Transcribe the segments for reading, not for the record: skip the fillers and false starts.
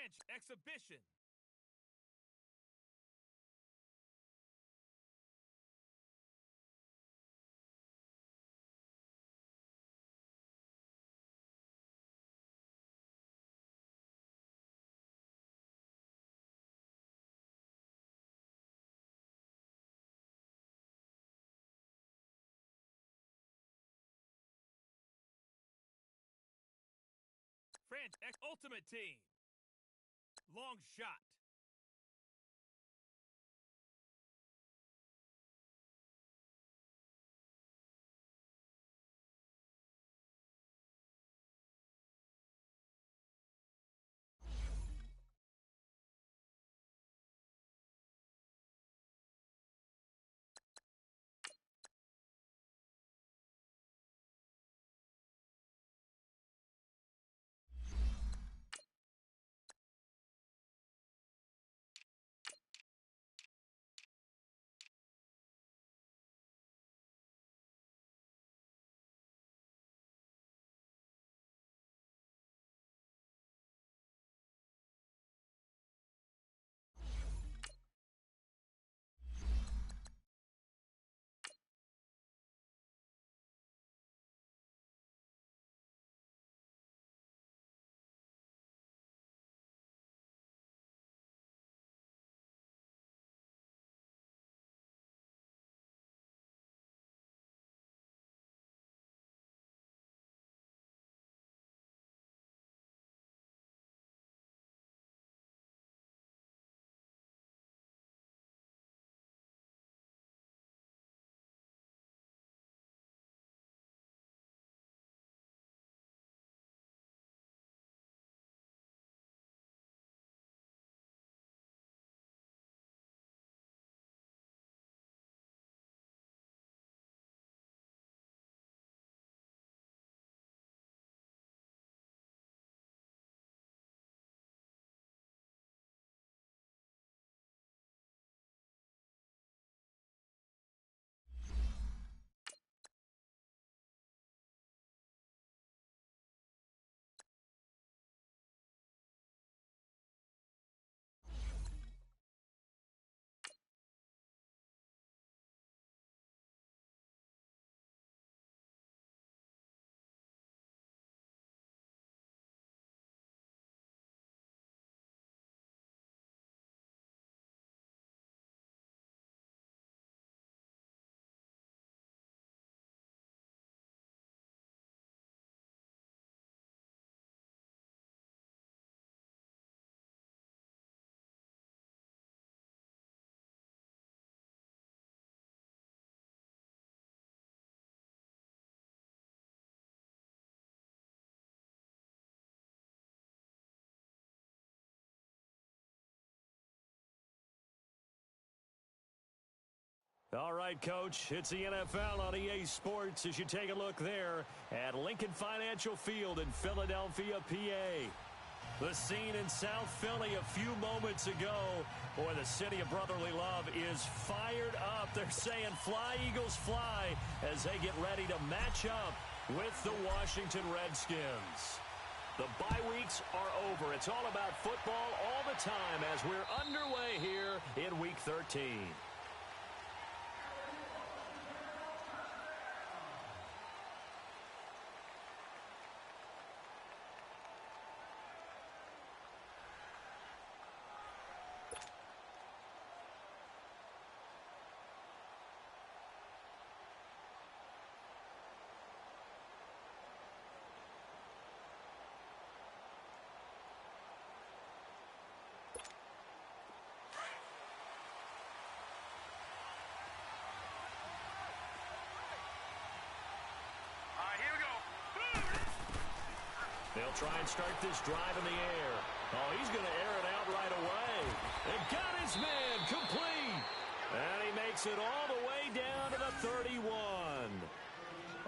French exhibition. French Ultimate Team. Long shot. All right, Coach, it's the NFL on EA Sports as you take a look there at Lincoln Financial Field in Philadelphia, PA. The scene in South Philly a few moments ago, boy, the city of brotherly love is fired up. They're saying fly, Eagles, fly, as they get ready to match up with the Washington Redskins. The bye weeks are over. It's all about football all the time as we're underway here in Week 13. They'll try and start this drive in the air. Oh, he's going to air it out right away. They got his man complete. And he makes it all the way down to the 31.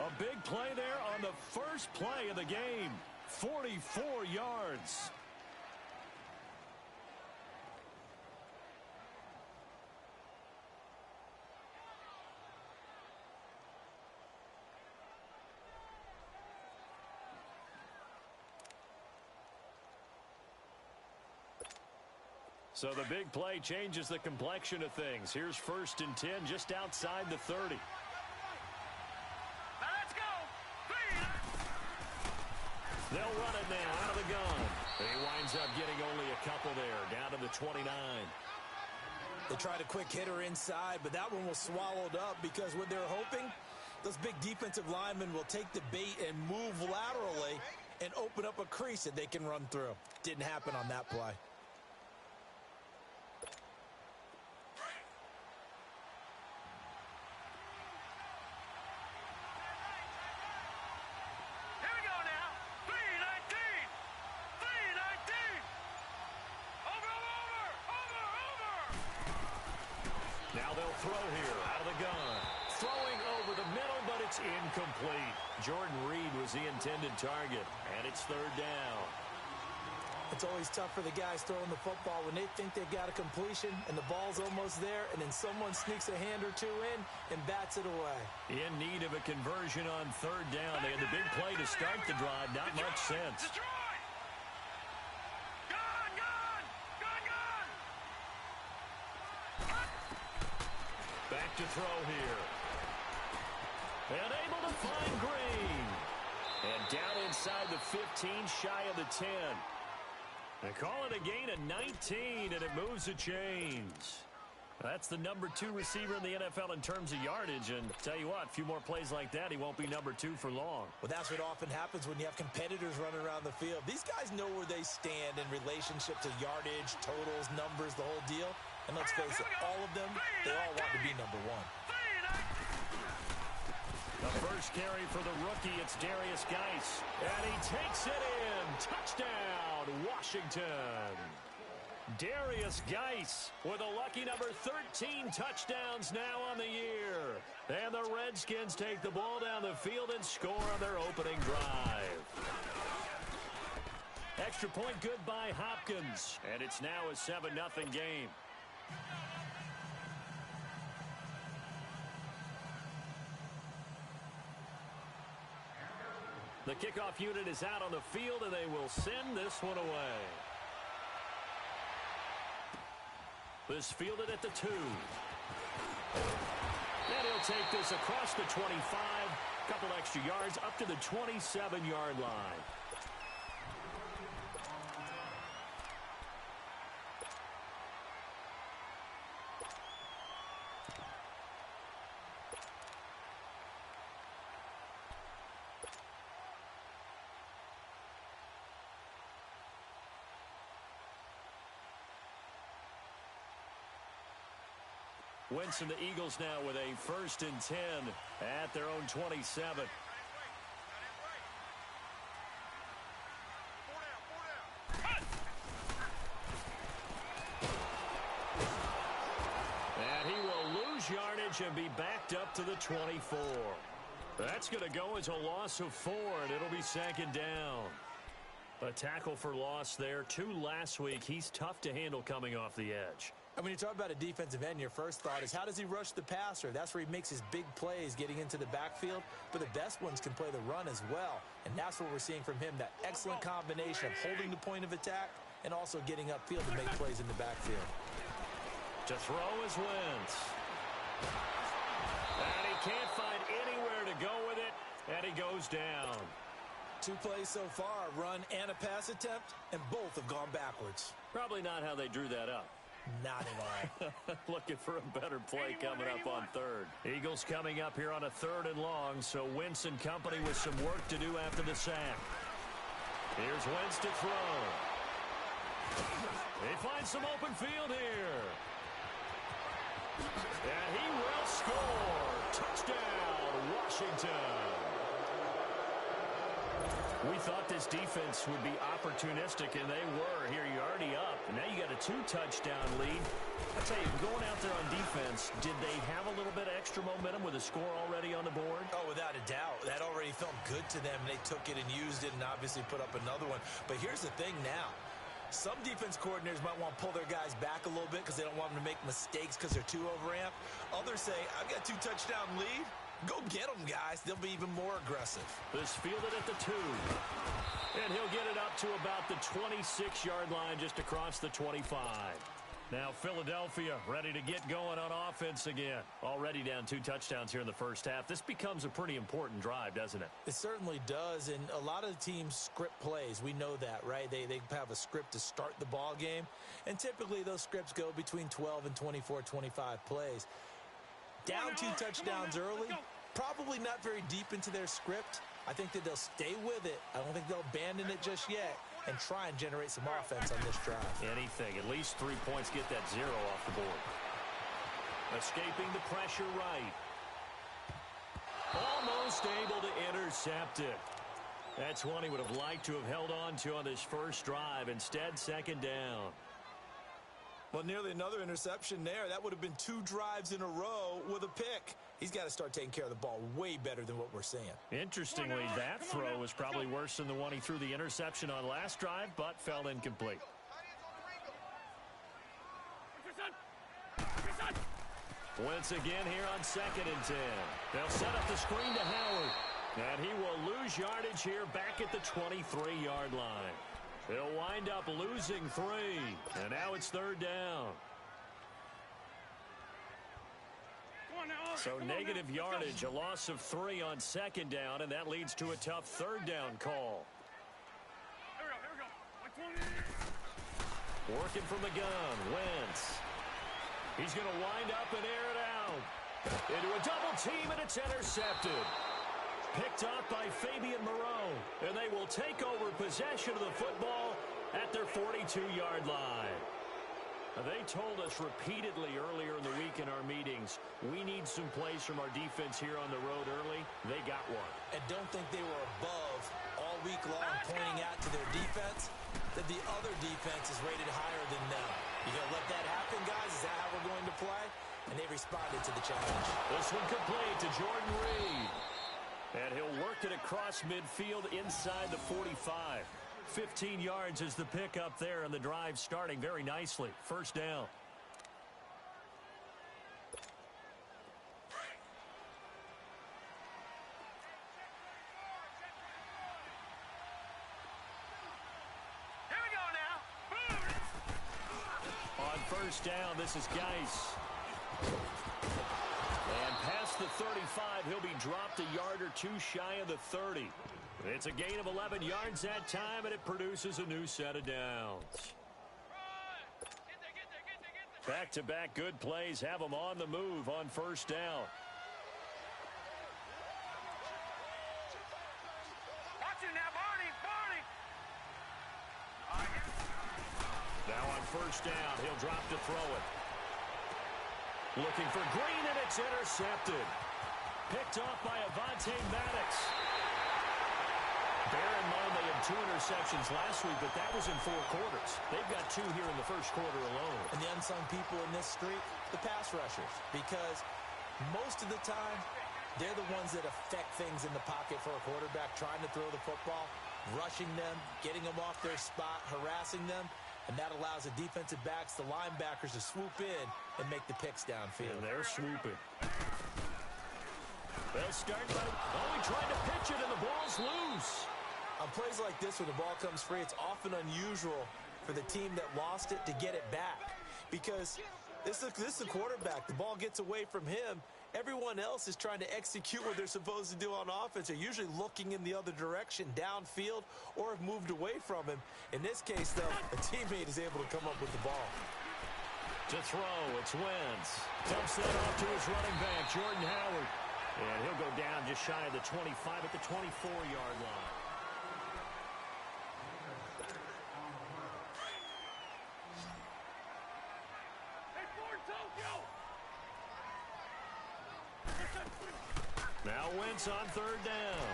A big play there on the first play of the game. 44 yards. So the big play changes the complexion of things. Here's 1st and 10 just outside the 30. Let's go. They'll run it now out of the gun. He winds up getting only a couple there, down to the 29. They tried a quick hitter inside, but that one was swallowed up because what they're hoping, those big defensive linemen will take the bait and move laterally and open up a crease that they can run through. Didn't happen on that play. Here we go now. 319. 319. Over. Now they'll throw here out of the gun. Throwing over the middle, but it's incomplete. Jordan Reed was the intended target, and it's 3rd down. It's always tough for the guys throwing the football when they think they've got a completion and the ball's almost there, and then someone sneaks a hand or two in and bats it away. In need of a conversion on 3rd down. They had the big play to start the drive. Not much sense. Destroy. Gone. Back to throw here. And able to find Green. And down inside the 15, shy of the 10. They call it a gain of 19, and it moves the chains. That's the number 2 receiver in the NFL in terms of yardage. And tell you what, a few more plays like that, he won't be number 2 for long. Well, that's what often happens when you have competitors running around the field. These guys know where they stand in relationship to yardage, totals, numbers, the whole deal. And let's face it, all of them, they all want to be number 1. The first carry for the rookie, it's Darius Geis. And he takes it in. Touchdown, Washington. Darius Geis with a lucky number 13 touchdowns now on the year. And the Redskins take the ball down the field and score on their opening drive. Extra point good by Hopkins. And it's now a 7-0 game. The kickoff unit is out on the field, and they will send this one away. This fielded at the 2. And he'll take this across the 25. Couple extra yards up to the 27-yard line. Winston, the Eagles now with a 1st and 10 at their own 27. And he will lose yardage and be backed up to the 24. That's going to go as a loss of 4, and it'll be 2nd down. A tackle for loss there. 2 last week. He's tough to handle coming off the edge. And when you talk about a defensive end, your first thought is, how does he rush the passer? That's where he makes his big plays getting into the backfield. But the best ones can play the run as well. And that's what we're seeing from him, that excellent combination of holding the point of attack and also getting upfield to make plays in the backfield. To throw is Wentz. And he can't find anywhere to go with it, and he goes down. 2 plays so far, a run and a pass attempt, and both have gone backwards. Probably not how they drew that up. Not at all. Looking for a better play coming up on 3rd. Eagles coming up here on a 3rd and long, so Wentz and company with some work to do after the sack. Here's Wentz to throw. He finds some open field here. And he will score. Touchdown, Washington. We thought this defense would be opportunistic, and they were. Here you're already up. And now you got a 2-touchdown lead. I tell you, going out there on defense, did they have a little bit of extra momentum with a score already on the board? Oh, without a doubt. That already felt good to them. They took it and used it and obviously put up another one. But here's the thing now. Some defense coordinators might want to pull their guys back a little bit because they don't want them to make mistakes because they're too overamped. Others say, I've got a 2-touchdown lead. Go get them, guys. They'll be even more aggressive. This fielded at the 2. And he'll get it up to about the 26-yard line just across the 25. Now Philadelphia ready to get going on offense again. Already down 2 touchdowns here in the first half. This becomes a pretty important drive, doesn't it? It certainly does, and a lot of the teams script plays. We know that, right? They have a script to start the ball game, and typically those scripts go between 12 and 24, 25 plays. Down 2 touchdowns early, probably not very deep into their script. I think that they'll stay with it. I don't think they'll abandon it just yet and try and generate some offense on this drive. Anything. At least 3 points. Get that 0 off the board. Escaping the pressure right. Almost able to intercept it. That's one he would have liked to have held on to on this first drive. Instead, second down. Well, nearly another interception there. That would have been 2 drives in a row with a pick. He's got to start taking care of the ball way better than what we're seeing. Interestingly, that throw was probably worse than the one he threw the interception on last drive, but fell incomplete. Once again here on 2nd and 10. They'll set up the screen to Howard. And he will lose yardage here back at the 23-yard line. He'll wind up losing 3. And now it's 3rd down. So negative yardage, a loss of 3 on 2nd down, and that leads to a tough 3rd down call. Working from the gun, Wentz. He's going to wind up and air it out. Into a double team, and it's intercepted. Picked up by Fabian Moreau, and they will take over possession of the football at their 42-yard line. They told us repeatedly earlier in the week in our meetings, we need some plays from our defense here on the road early. They got one. And don't think they were above all week long pointing out to their defense that the other defense is rated higher than them. You going to let that happen, guys? Is that how we're going to play? And they responded to the challenge. This one complete to Jordan Reed. And he'll work it across midfield inside the 45. 15 yards is the pickup there, and the drive starting very nicely. 1st down. Here we go now. On 1st down, this is Geis. And past the 35, he'll be dropped a yard or 2 shy of the 30. It's a gain of 11 yards that time, and it produces a new set of downs. Back-to-back good plays have them on the move on 1st down. Watch it now, Barney. Now on 1st down, he'll drop to throw it. Looking for Green, and it's intercepted. Picked off by Avonte Maddox. Bear in mind they had 2 interceptions last week, but that was in 4 quarters. They've got 2 here in the 1st quarter alone. And the unsung people in this streak, the pass rushers. Because most of the time, they're the ones that affect things in the pocket for a quarterback, trying to throw the football, rushing them, getting them off their spot, harassing them. And that allows the defensive backs, the linebackers, to swoop in and make the picks downfield. And they're swooping. They'll start by, he tried to pitch it, and the ball's loose. On plays like this, when the ball comes free, it's often unusual for the team that lost it to get it back. Because this is the quarterback. The ball gets away from him. Everyone else is trying to execute what they're supposed to do on offense. They're usually looking in the other direction, downfield, or have moved away from him. In this case, though, a teammate is able to come up with the ball. To throw, it's Wentz. Dumps that off to his running back, Jordan Howard. And he'll go down just shy of the 25 at the 24-yard line. Now Wentz on 3rd down.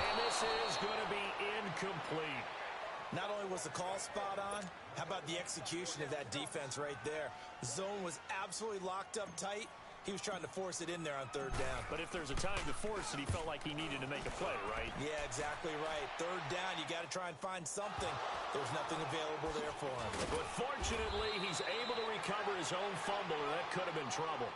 And this is going to be incomplete. Not only was the call spot on, how about the execution of that defense right there? The zone was absolutely locked up tight. He was trying to force it in there on 3rd down. But if there's a time to force it, he felt like he needed to make a play, right? Yeah, exactly right. 3rd down, you got to try and find something. There's nothing available there for him. But fortunately, he's able to recover his own fumble, and that could have been trouble.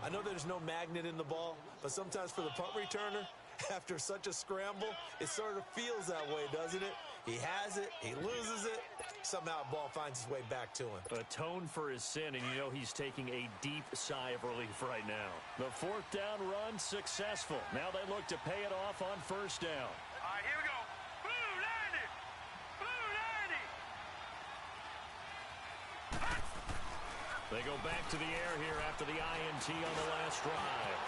I know there's no magnet in the ball, but sometimes for the punt returner, After such a scramble, it sort of feels that way, doesn't it? He has it, he loses it, somehow the ball finds its way back to him. Atone for his sin, and you know he's taking a deep sigh of relief right now. The fourth down run successful. Now they look to pay it off on first down. All right, here we go. Blue 90. Blue 90. They go back to the air here after the INT on the last drive.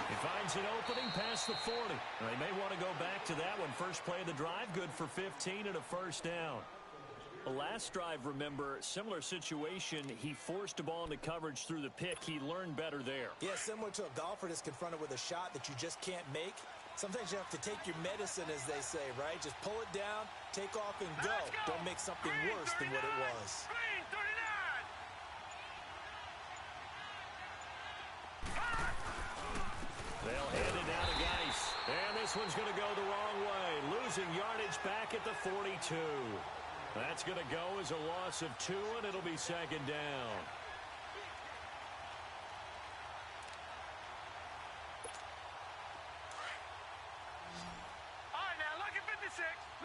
He finds an opening past the 40. They may want to go back to that one. First play of the drive, good for 15 and a first down. The last drive, remember, similar situation. He forced a ball into coverage through the pick. He learned better there. Yeah, similar to a golfer that's confronted with a shot that you just can't make. Sometimes you have to take your medicine, as they say, right? Just pull it down, take off, and go. Don't make something worse than what it was. Green 39. They'll hand it down to Geis. And this one's going to go the wrong way. Losing yardage back at the 42. That's going to go as a loss of 2, and it'll be second down. All right, now, lucky 56.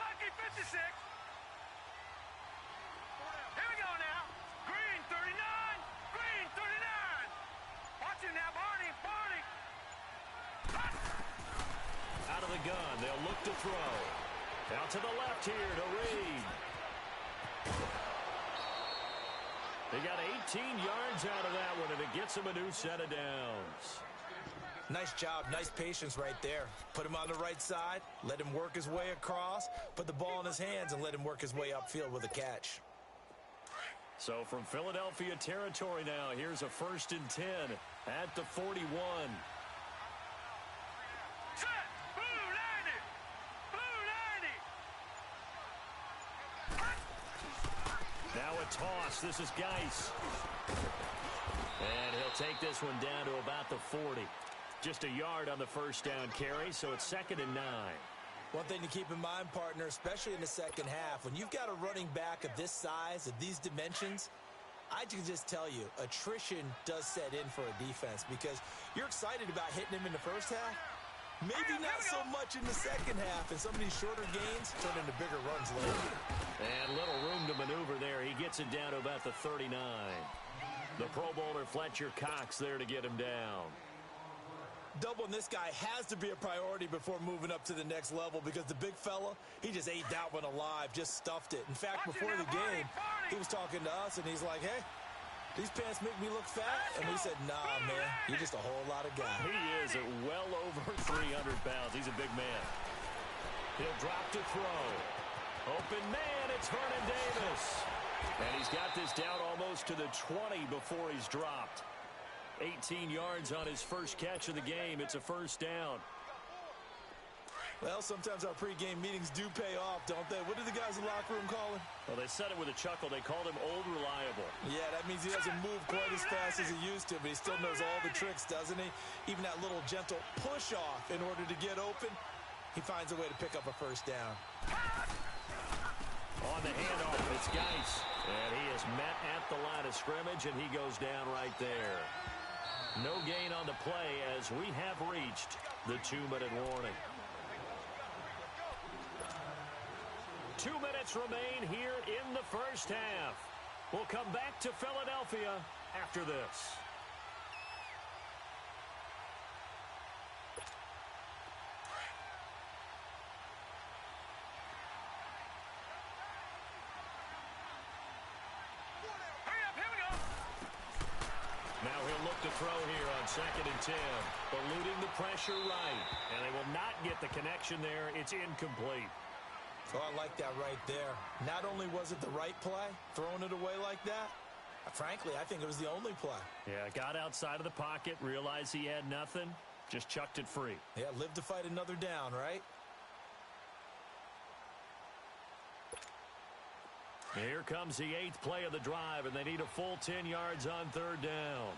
Lucky 56. Here we go now. Green 39. Green 39. Watch it now, Barney. Barney. Out of the gun, they'll look to throw. Out to the left here to Reed. They got 18 yards out of that one, and it gets them a new set of downs. Nice job, nice patience right there. Put him on the right side, let him work his way across, put the ball in his hands, and let him work his way upfield with a catch. So from Philadelphia territory now, here's a 1st and 10 at the 41. Set. Blue 90. Blue 90. Now a toss. This is Geis. And he'll take this one down to about the 40. Just a yard on the first down carry, so it's 2nd and 9. One thing to keep in mind, partner, especially in the second half, when you've got a running back of this size, of these dimensions, I can just tell you, attrition does set in for a defense because you're excited about hitting him in the first half. Maybe not so much in the second half, and some of these shorter gains turn into bigger runs later. And little room to maneuver there. He gets it down to about the 39. The Pro Bowler Fletcher Cox there to get him down. Doubling this guy has to be a priority before moving up to the next level because the big fella, he just ate that one alive, just stuffed it. In fact, before the game, he was talking to us, and he's like, hey, these pants make me look fat? And we said, nah, man, you're just a whole lot of guy. He is at well over 300 pounds. He's a big man. He'll drop to throw. Open man, it's Vernon Davis. And he's got this down almost to the 20 before he's dropped. 18 yards on his first catch of the game. It's a first down. Well, sometimes our pregame meetings do pay off, don't they? What do the guys in the locker room call him? Well, they said it with a chuckle. They called him Old Reliable. Yeah, that means he doesn't move quite as fast as he used to, but he still knows all the tricks, doesn't he? Even that little gentle push-off in order to get open, he finds a way to pick up a first down. On the handoff, it's Geis. And he is met at the line of scrimmage, and he goes down right there. No gain on the play as we have reached the 2-minute warning. 2 minutes remain here in the first half. We'll come back to Philadelphia after this. Now he'll look to throw here on 2nd and 10. Eluding the pressure right. And they will not get the connection there. It's incomplete. Oh, I like that right there. Not only was it the right play, throwing it away like that, frankly, I think it was the only play. Yeah, got outside of the pocket, realized he had nothing, just chucked it free. Yeah, live to fight another down, right? Here comes the 8th play of the drive, and they need a full 10 yards on 3rd down.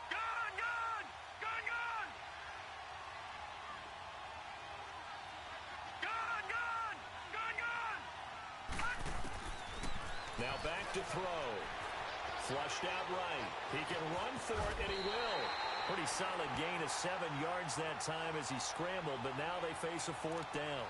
Gun, gun! Gun, gun! Gun, gun! Gun, gun! Now back to throw. Flushed out right. He can run for it, and he will. Pretty solid gain of 7 yards that time as he scrambled, but now they face a 4th down.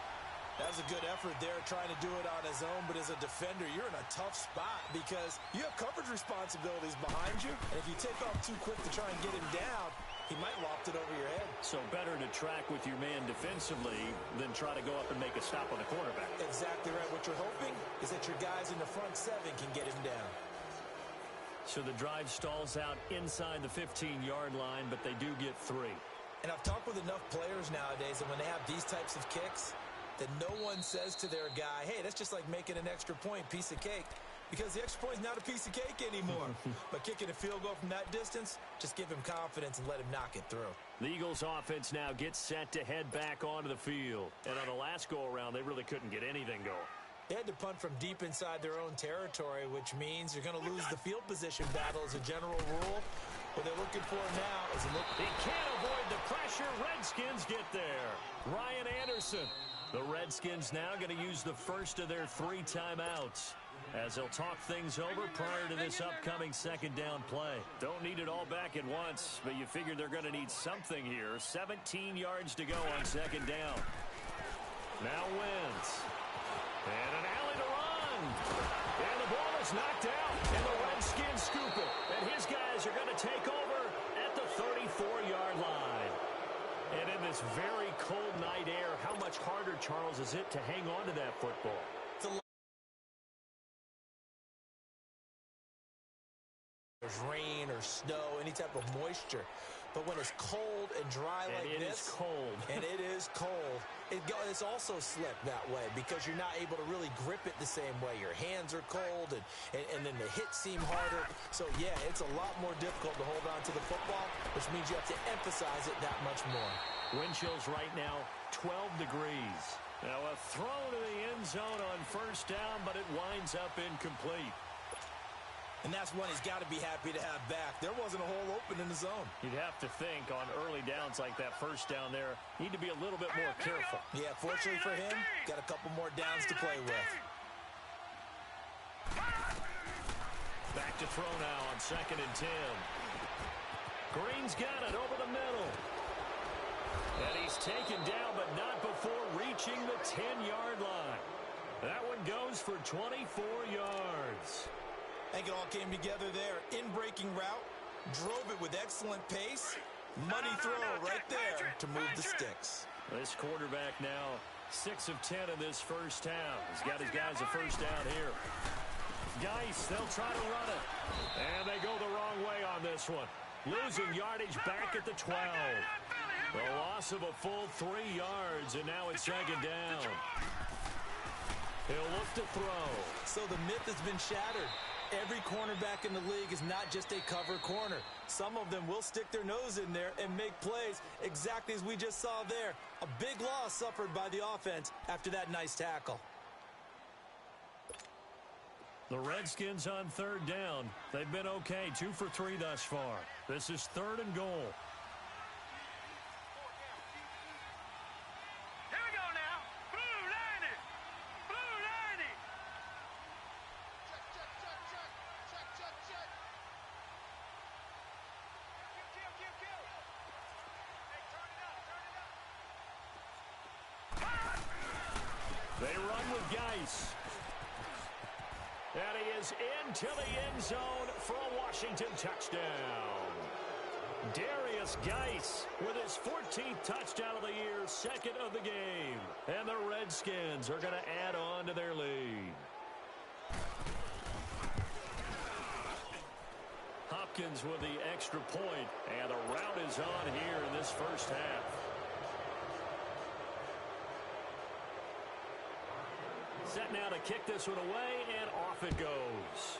That was a good effort there, trying to do it on his own, but as a defender, you're in a tough spot because you have coverage responsibilities behind you, and if you take off too quick to try and get him down, he might loft it over your head. So better to track with your man defensively than try to go up and make a stop on the quarterback. Exactly right. What you're hoping is that your guys in the front 7 can get him down. So the drive stalls out inside the 15-yard line, but they do get 3. And I've talked with enough players nowadays that when they have these types of kicks, that no one says to their guy, hey, that's just like making an extra point, piece of cake. Because the extra point is not a piece of cake anymore. But kicking a field goal from that distance, just give him confidence and let him knock it through. The Eagles offense now gets set to head back onto the field. And on the last go-around, they really couldn't get anything going. They had to punt from deep inside their own territory, which means you're going to lose the field position battle as a general rule. What they're looking for now is a look. He can't avoid the pressure. Redskins get there. Ryan Anderson. The Redskins now going to use the first of their 3 timeouts as they'll talk things over prior to this upcoming 2nd down play. Don't need it all back at once, but you figure they're going to need something here. 17 yards to go on 2nd down. Now wins. And an alley to run. And the ball is knocked out, and the Redskins scoop it. And his guys are going to take over at the 34-yard line. And in this very cold night air, how much harder, Charles, is it to hang on to that football? There's rain or snow, any type of moisture. But when it's cold and dry like this. And it is cold. And it is cold. It's also slick that way because you're not able to really grip it the same way. Your hands are cold, and then the hits seem harder. So, yeah, it's a lot more difficult to hold on to the football, which means you have to emphasize it that much more. Wind chills right now, 12 degrees. Now a throw to the end zone on 1st down, but it winds up incomplete. And that's one he's got to be happy to have back. There wasn't a hole open in the zone. You'd have to think on early downs like that 1st down there, need to be a little bit more careful. Yeah, fortunately for him, got a couple more downs to play with. Back to throw now on 2nd and 10. Green's got it over the middle. And he's taken down, but not before reaching the 10-yard line. That one goes for 24 yards. I think it all came together there. In-breaking route, drove it with excellent pace. Money throw right there to move the sticks. This quarterback now 6 of 10 in this 1st half. He's got his guys a 1st down here. Geis, they'll try to run it. And they go the wrong way on this one. Losing yardage back at the 12. The loss of a full 3 yards, and now it's 2nd down. He'll look to throw. So the myth has been shattered. Every cornerback in the league is not just a cover corner. Some of them will stick their nose in there and make plays exactly as we just saw there. A big loss suffered by the offense after that nice tackle. The Redskins on 3rd down. They've been okay, 2 for 3 thus far. This is 3rd and goal. Here we go now. Blue 90. Blue 90. Check. Kill. Hey, turn it up. They run with Geis. And he is into the end zone for a Washington touchdown. Darius Geis with his 14th touchdown of the year, 2nd of the game. And the Redskins are going to add on to their lead. Hopkins with the extra point, and the route is on here in this 1st half. Set now to kick this one away, and off it goes.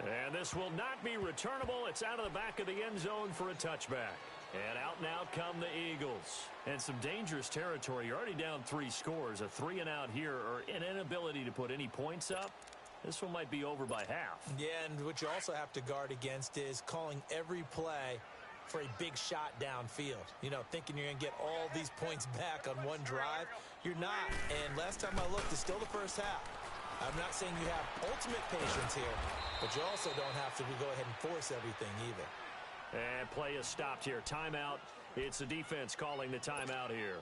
And this will not be returnable. It's out of the back of the end zone for a touchback. And out come the Eagles. And some dangerous territory. You're already down 3 scores. A 3-and-out here, or an inability to put any points up. This one might be over by half. Yeah, and what you also have to guard against is calling every play for a big shot downfield. You know, thinking you're going to get all these points back on one drive. You're not. And last time I looked, it's still the 1st half. I'm not saying you have ultimate patience here, but you also don't have to go ahead and force everything either. And play is stopped here. Timeout. It's the defense calling the timeout here,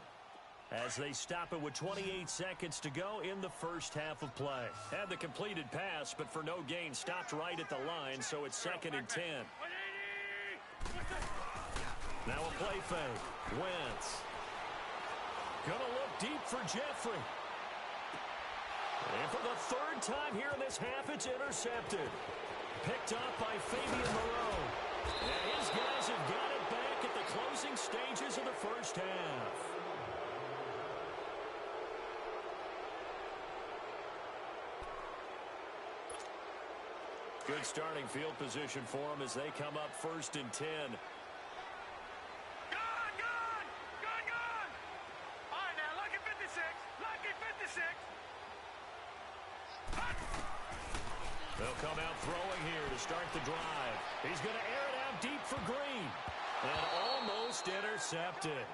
as they stop it with 28 seconds to go in the first half of play. Had the completed pass, but for no gain, stopped right at the line, so it's 2nd and 10. Now a play fake. Wentz. Gonna look deep for Jeffrey. And for the 3rd time here in this half, it's intercepted. Picked up by Fabian Moreau. And his guys have got it back at the closing stages of the first half. Good starting field position for them as they come up 1st and 10. They'll come out throwing here to start the drive. He's going to air it out deep for Green. And almost intercepted.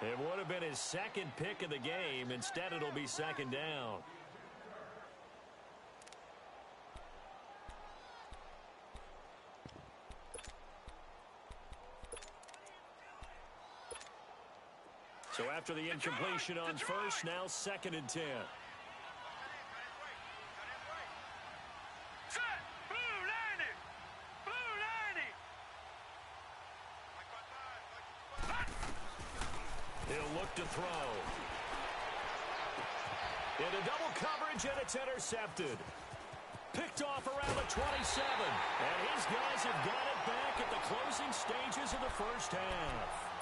It would have been his 2nd pick of the game. Instead, it'll be 2nd down. So after the incompletion on first, now 2nd and 10. He'll look to throw. Into double coverage, and it's intercepted. Picked off around the 27. And his guys have got it back at the closing stages of the first half.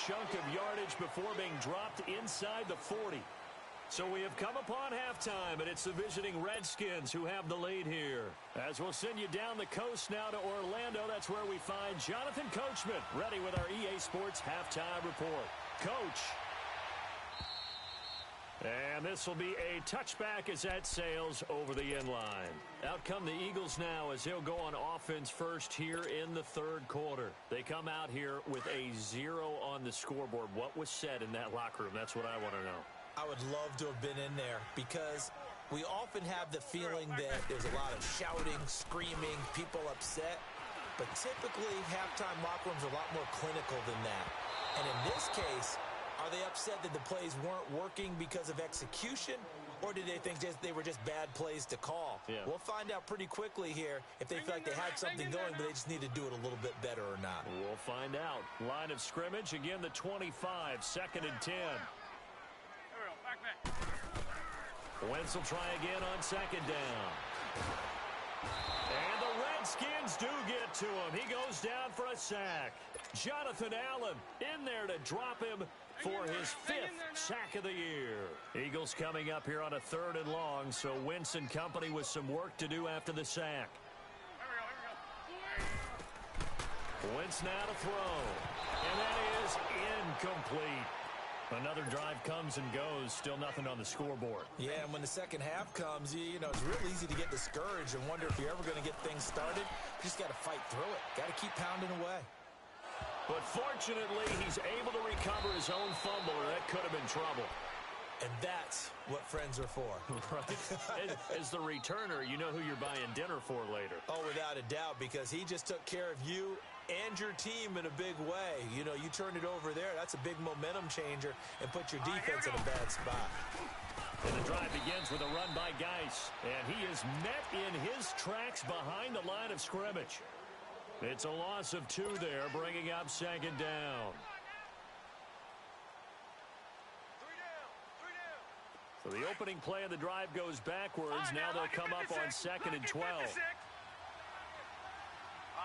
Chunk of yardage before being dropped inside the 40. So we have come upon halftime, and it's the visiting Redskins who have the lead here. As we'll send you down the coast now to Orlando, that's where we find Jonathan Coachman, ready with our EA Sports halftime report. Coach. And this will be a touchback as that sails over the end line. Out come the Eagles now as they'll go on offense first here in the 3rd quarter. They come out here with a 0 on the scoreboard. What was said in that locker room? That's what I want to know. I would love to have been in there because we often have the feeling that there's a lot of shouting, screaming, people upset. But typically, halftime locker rooms are a lot more clinical than that. And in this case, are they upset that the plays weren't working because of execution, or did they think they were just bad plays to call? Yeah. We'll find out pretty quickly here if they feel like they had something going, but they just need to do it a little bit better or not. We'll find out. Line of scrimmage, again, the 25, 2nd and 10. Wentz will try again on 2nd down. And the Redskins do get to him. He goes down for a sack. Jonathan Allen in there to drop him for his 5th sack of the year. Eagles coming up here on a 3rd and long, so Wentz and company with some work to do after the sack. Wentz now to throw. And that is incomplete. Another drive comes and goes. Still nothing on the scoreboard. Yeah, and when the second half comes, you know, it's real easy to get discouraged and wonder if you're ever going to get things started. You just got to fight through it. Got to keep pounding away. But fortunately, he's able to recover his own fumble, or that could have been trouble. And that's what friends are for. Right. As the returner, you know who you're buying dinner for later. Oh, without a doubt, because he just took care of you and your team in a big way. You know, you turned it over there. That's a big momentum changer and put your defense in a bad spot. And the drive begins with a run by Geis. And he is met in his tracks behind the line of scrimmage. It's a loss of 2 there, bringing up 2nd down. So the opening play of the drive goes backwards. Now they'll come up on 2nd and 12. All right,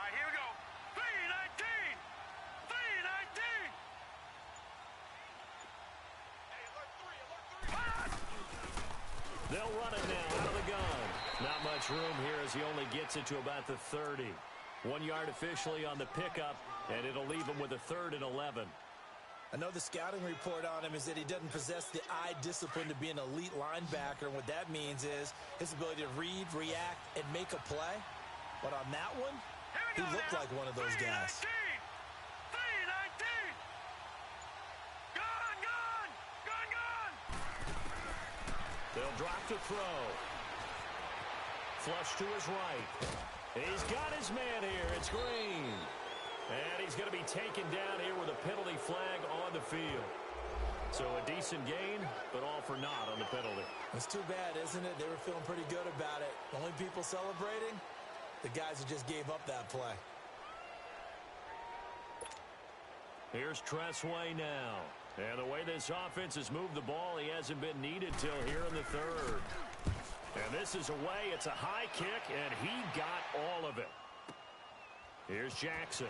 here we go. 3-19. 3-19. They'll run it now out of the gun. Not much room here as he only gets it to about the 30. 1 yard officially on the pickup, and it'll leave him with a 3rd and 11. I know the scouting report on him is that he doesn't possess the eye discipline to be an elite linebacker. And what that means is his ability to read, react, and make a play. But on that one, he looked like one of those guys. 3-19. Gone. They'll drop to throw. Flush to his right. He's got his man here. It's Green. And he's going to be taken down here with a penalty flag on the field. So a decent gain, but all for naught on the penalty. It's too bad, isn't it? They were feeling pretty good about it. The only people celebrating, the guys who just gave up that play. Here's Tressway now. And the way this offense has moved the ball, he hasn't been needed till here in the 3rd. And this is away. It's a high kick, and he got all of it. Here's Jackson.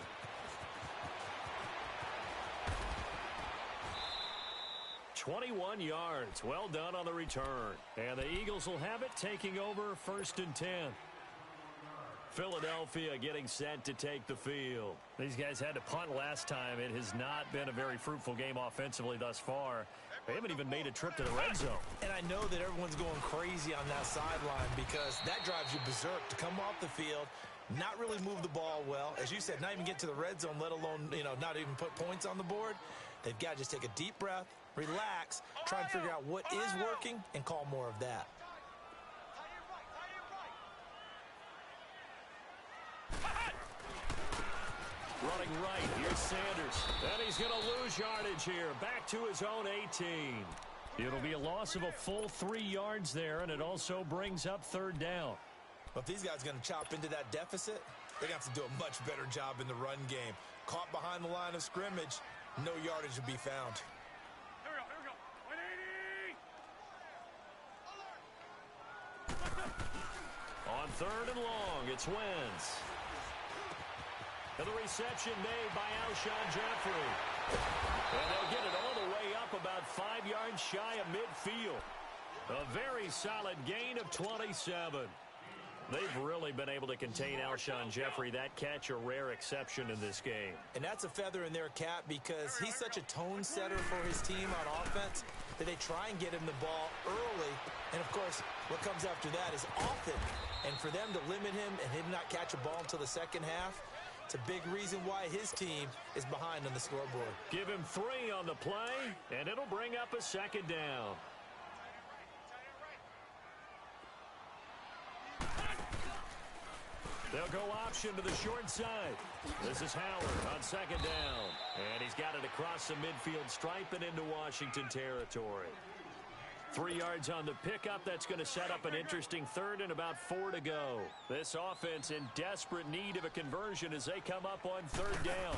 "21 yards. Well done on the return. And the Eagles will have it, taking over 1st and 10. Philadelphia getting set to take the field. These guys had to punt last time. It has not been a very fruitful game offensively thus far. They haven't even made a trip to the red zone. And I know that everyone's going crazy on that sideline because that drives you berserk to come off the field, not really move the ball well. As you said, not even get to the red zone, let alone, not even put points on the board. They've got to just take a deep breath, relax, try and figure out what is working, and call more of that. Running right, here's Sanders. And he's going to lose yardage here. Back to his own 18. It'll be a loss of a full 3 yards there, and it also brings up 3rd down. But if these guys are going to chop into that deficit, they're going to have to do a much better job in the run game. Caught behind the line of scrimmage, no yardage will be found. Here we go. 180. On 3rd and long, it's Wentz. And the reception made by Alshon Jeffrey. And they'll get it all the way up about 5 yards shy of midfield. A very solid gain of 27. They've really been able to contain Alshon Jeffrey. That catch a rare exception in this game. And that's a feather in their cap because he's such a tone setter for his team on offense that they try and get him the ball early. And, of course, what comes after that is often. And for them to limit him and him not catch a ball until the second half, it's a big reason why his team is behind on the scoreboard. Give him 3 on the play, and it'll bring up a 2nd down. They'll go option to the short side. This is Howard on 2nd down. And he's got it across the midfield stripe and into Washington territory. 3 yards on the pickup. That's going to set up an interesting 3rd and about 4 to go. This offense in desperate need of a conversion as they come up on 3rd down.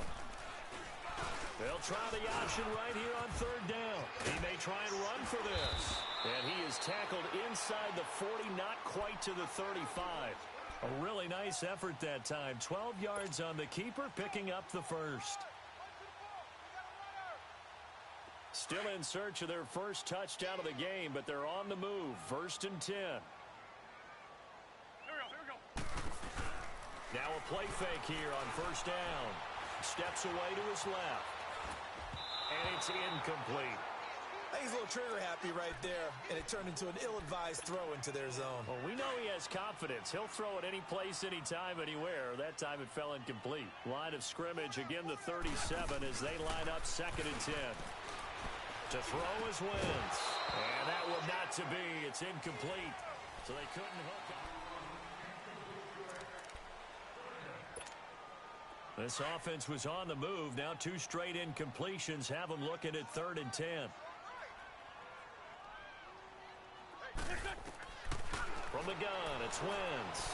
They'll try the option right here on 3rd down. He may try and run for this. And he is tackled inside the 40, not quite to the 35. A really nice effort that time. 12 yards on the keeper, picking up the 1st. Still in search of their first touchdown of the game, but they're on the move. 1st and 10. Here we go. Now a play fake here on 1st down. Steps away to his left. And it's incomplete. I think he's a little trigger happy right there, and it turned into an ill-advised throw into their zone. Well, we know he has confidence. He'll throw it any place, anytime, anywhere. That time it fell incomplete. Line of scrimmage, again the 37 as they line up 2nd and 10. To throw is Wentz. And that one not to be. It's incomplete. So they couldn't hook up. This offense was on the move. Now 2 straight incompletions have them looking at 3rd and 10. From the gun, it's Wentz.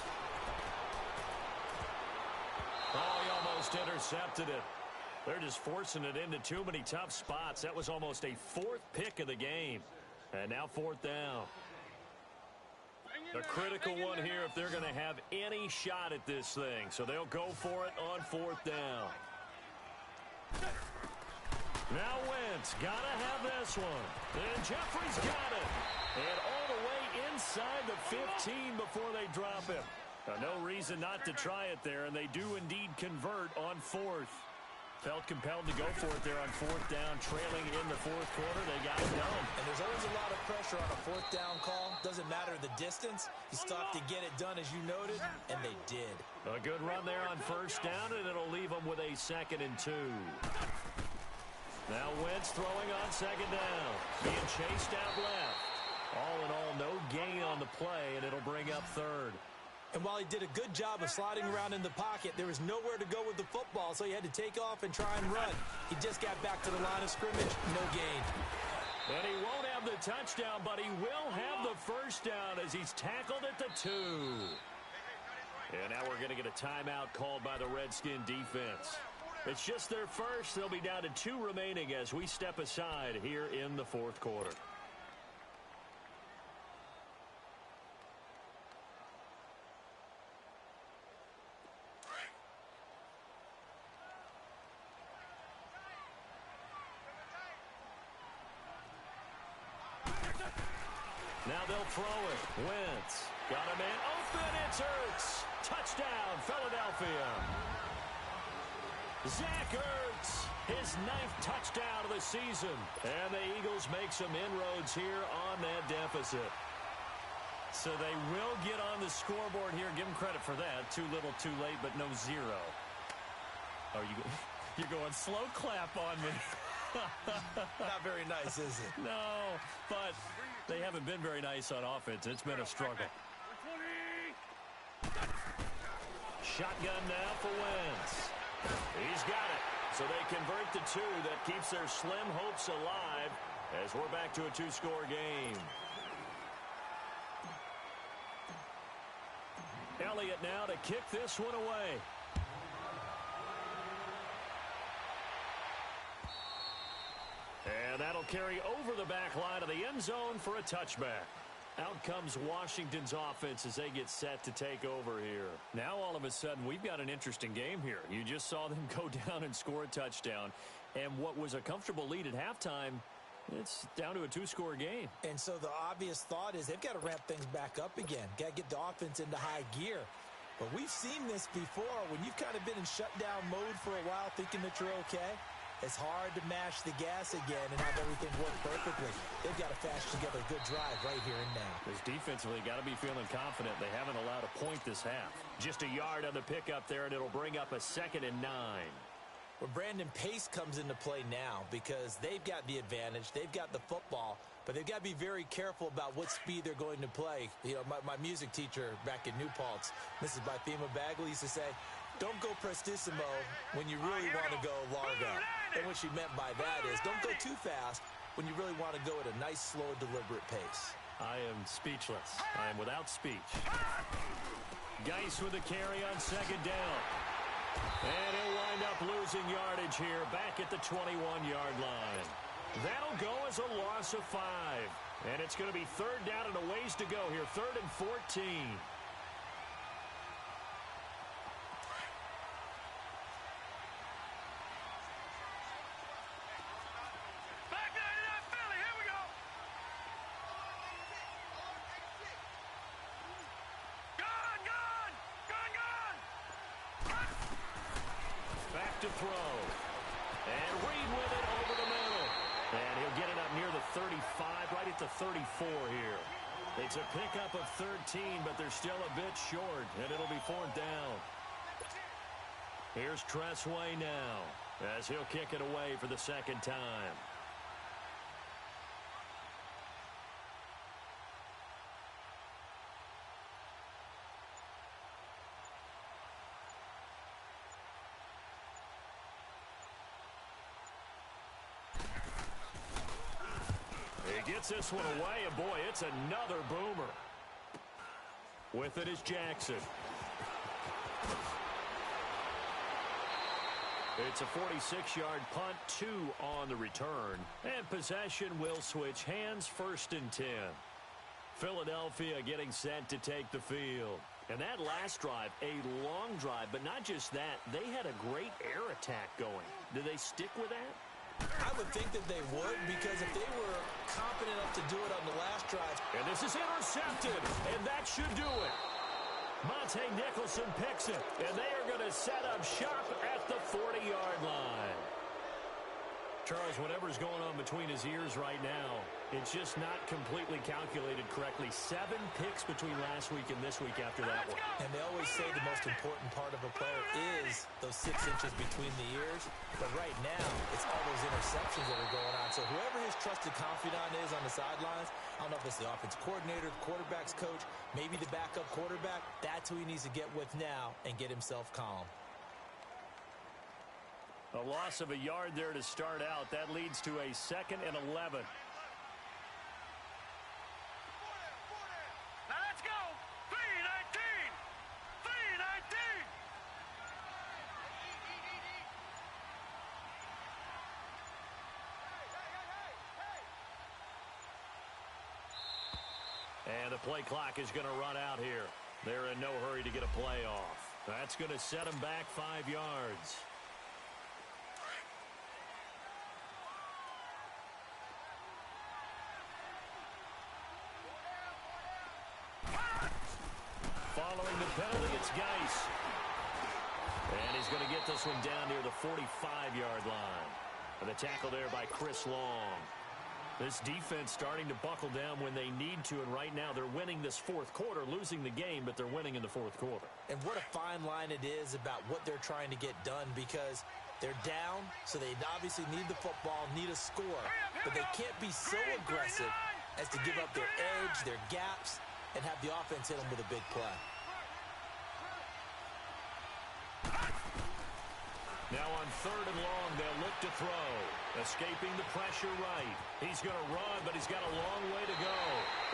Oh, he almost intercepted it. They're just forcing it into too many tough spots. That was almost a 4th pick of the game. And now 4th down. A critical one here if they're going to have any shot at this thing. So they'll go for it on 4th down. Now Wentz got to have this one. And Jeffrey's got it. And all the way inside the 15 before they drop him. Now, no reason not to try it there, and they do indeed convert on 4th. Felt compelled to go for it there on fourth down, trailing in the fourth quarter. They got it done. And there's always a lot of pressure on a fourth down call. Doesn't matter the distance. You still have to get it done, as you noted, and they did. A good run there on first down, and it'll leave them with a 2nd and 2. Now Wentz throwing on second down. Being chased out left. All in all, no gain on the play, and it'll bring up third. And while he did a good job of sliding around in the pocket, there was nowhere to go with the football, so he had to take off and try and run. He just got back to the line of scrimmage, no gain. And he won't have the touchdown, but he will have the first down as he's tackled at the 2. And now we're going to get a timeout called by the Redskin defense. It's just their first. They'll be down to 2 remaining as we step aside here in the fourth quarter. Now they'll throw it. Wentz got a man open. It's Ertz. Touchdown, Philadelphia. Zach Ertz, his 9th touchdown of the season. And the Eagles make some inroads here on that deficit. So they will get on the scoreboard here. Give them credit for that. Too little, too late, but no 0. Oh, you're going slow clap on me. Not very nice, is it? No, but they haven't been very nice on offense. It's been a struggle. Shotgun now for Wentz. He's got it. So they convert the 2. That keeps their slim hopes alive as we're back to a 2-score game. Elliott now to kick this one away. And that'll carry over the back line of the end zone for a touchback. Out comes Washington's offense as they get set to take over here. Now all of a sudden we've got an interesting game here. You just saw them go down and score a touchdown. And what was a comfortable lead at halftime, it's down to a 2-score game. And so the obvious thought is they've got to ramp things back up again. Got to get the offense into high gear. But we've seen this before. When you've kind of been in shutdown mode for a while thinking that you're okay, it's hard to mash the gas again and have everything work perfectly. They've got to fashion together a good drive right here and now. This defensively got to be feeling confident. They haven't allowed a point this half. Just a yard on the pickup there, and it'll bring up a 2nd and 9. Well, Brandon, pace comes into play now because they've got the advantage. They've got the football, but they've got to be very careful about what speed they're going to play. You know, my music teacher back in New Paltz, Mrs. Bythema Bagley, used to say, don't go prestissimo when you really want to go largo. And what she meant by that is don't go too fast when you really want to go at a nice, slow, deliberate pace. I am speechless. I am without speech. Geis with the carry on second down. And he'll wind up losing yardage here back at the 21-yard line. That'll go as a loss of 5. And it's going to be third down and a ways to go here. 3rd and 14. To throw. And Reed with it over the middle. And he'll get it up near the 35, right at the 34 here. It's a pickup of 13, but they're still a bit short, and it'll be 4th down. Here's Tressway now, as he'll kick it away for the 2nd time. Gets this one away, and boy, it's another boomer. With it is Jackson. It's a 46-yard punt, 2 on the return. And possession will switch hands, 1st and 10. Philadelphia getting set to take the field. And that last drive, a long drive, but not just that. They had a great air attack going. Do they stick with that? I would think that they would, because if they were confident enough to do it on the last drive. And this is intercepted, and that should do it. Monte Nicholson picks it, and they are going to set up shop at the 40-yard line. Charles, whatever's going on between his ears right now, it's just not completely calculated correctly. 7 picks between last week and this week after that one. And they always say the most important part of a player is those 6 inches between the ears. But right now, it's all those interceptions that are going on. So whoever his trusted confidant is on the sidelines, I don't know if it's the offensive coordinator, the quarterback's coach, maybe the backup quarterback, that's who he needs to get with now and get himself calm. A loss of a yard there to start out. That leads to a 2nd and 11. Now let's go. 3-19. 3-19. And the play clock is going to run out here. They're in no hurry to get a play off. That's going to set them back 5 yards. Following the penalty, it's Geis. And he's going to get this one down near the 45-yard line. And the tackle there by Chris Long. This defense starting to buckle down when they need to, and right now they're winning this 4th quarter, losing the game, but they're winning in the 4th quarter. And what a fine line it is about what they're trying to get done, because they're down, so they obviously need the football, need a score, but they can't be so aggressive as to give up their edge, their gaps, and have the offense hit them with a big play. Now on 3rd and long, they'll look to throw. Escaping the pressure right. He's going to run, but he's got a long way to go.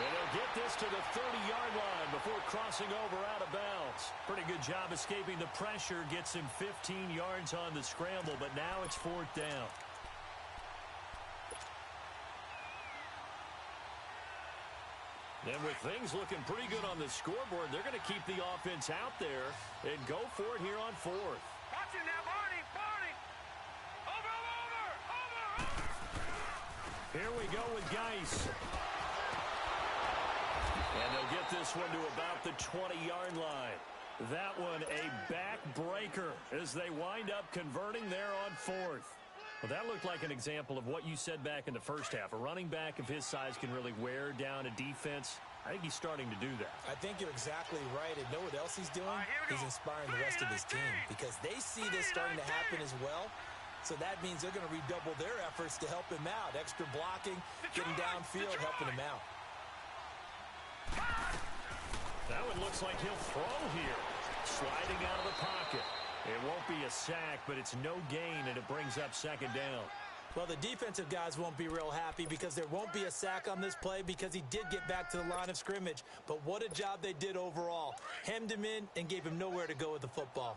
And they'll get this to the 30-yard line before crossing over out of bounds. Pretty good job escaping the pressure. Gets him 15 yards on the scramble, but now it's 4th down. And with things looking pretty good on the scoreboard, they're going to keep the offense out there and go for it here on 4th. Watch it now, Barney. Barney. Over. Here we go with Geis. And they'll get this one to about the 20-yard line. That one a backbreaker as they wind up converting there on 4th. Well, that looked like an example of what you said back in the first half. A running back of his size can really wear down a defense. I think he's starting to do that. I think you're exactly right. And know what else he's doing? He's inspiring the rest of his team, because they see this starting to happen as well. So that means they're going to redouble their efforts to help him out. Extra blocking, getting downfield, helping him out. That one looks like he'll throw here. Sliding out of the pocket. It won't be a sack, but it's no gain, and it brings up 2nd down. Well, the defensive guys won't be real happy because there won't be a sack on this play because he did get back to the line of scrimmage. But what a job they did overall. Hemmed him in and gave him nowhere to go with the football.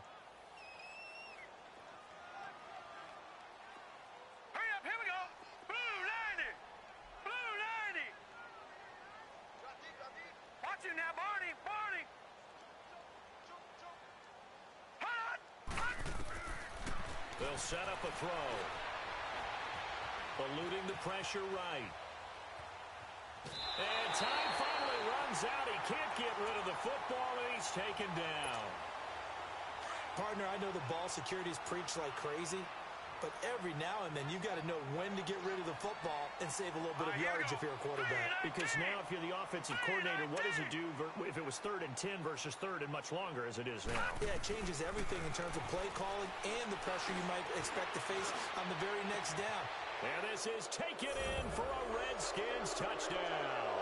Hurry up, here we go. Blue 90. Blue 90. Watch it now, Barney. Barney. Hot. They'll set up a throw. Eluding the pressure right. And time finally runs out. He can't get rid of the football, and he's taken down. Partner, I know the ball security is preached like crazy, but every now and then you got to know when to get rid of the football and save a little bit of yardage if you're a quarterback. Because now if you're the offensive coordinator, what does it do if it was 3rd and 10 versus 3rd and much longer as it is now? Yeah, it changes everything in terms of play calling and the pressure you might expect to face on the very next down. And this is taken in for a Redskins touchdown.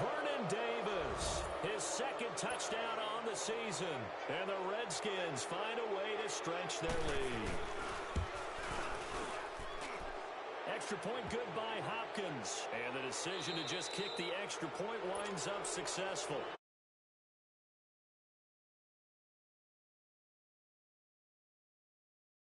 Vernon Davis, his 2nd touchdown on the season. And the Redskins find a way to stretch their lead. Extra point good by Hopkins. And the decision to just kick the extra point winds up successful.